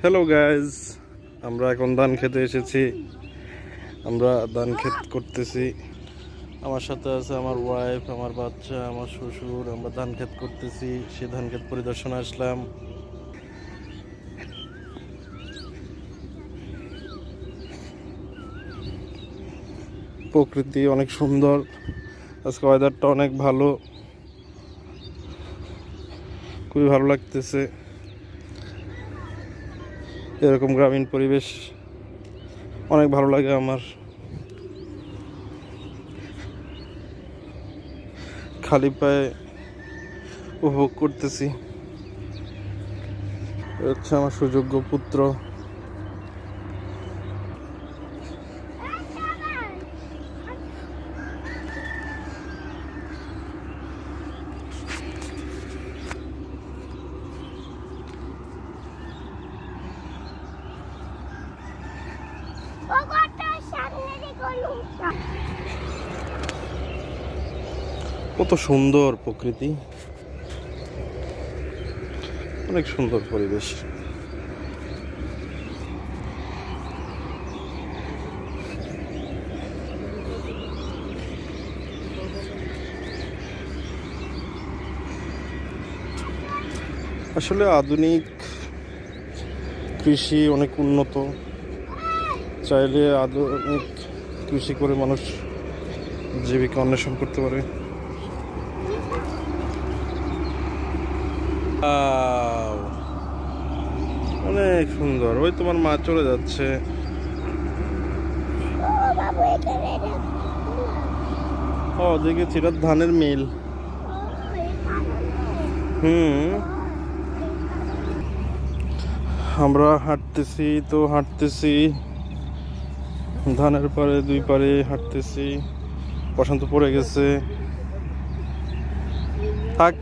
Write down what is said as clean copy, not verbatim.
Hello guys, আমরা এখন ধান খেতে এসেছি। আমরা ধান ক্ষেত করতেছি। আমার সাথে আছে আমার ওয়াইফ, আমার বাচ্চা, আমার শ্বশুর। আমরা ধান ক্ষেত করতেছি, সে ধান ক্ষেত পরিদর্শনে আসলাম। প্রকৃতি অনেক সুন্দর, আজকে ওয়েদারটা অনেক ভালো, খুবই ভালো লাগতেছে। এরকম গ্রামীণ পরিবেশ অনেক ভালো লাগে আমার। খালি পায়ে উপভোগ করতেছি। হচ্ছে আমার সুযোগ্য পুত্র। কত সুন্দর প্রকৃতি, অনেক সুন্দর পরিবেশ। আসলে আধুনিক কৃষি অনেক উন্নত। চাইলে আধুনিক কৃষি করে মানুষ জীবিকা অন্বেষণ করতে পারে। অনেক সুন্দর। ওই তোমার মা চলে যাচ্ছে। ও দেখেছি, এটা ধানের মিল। আমরা হাঁটতেছি ধানের পারে দুই পারে হাঁটতেছি। বসন্ত পড়ে গেছে। থাক।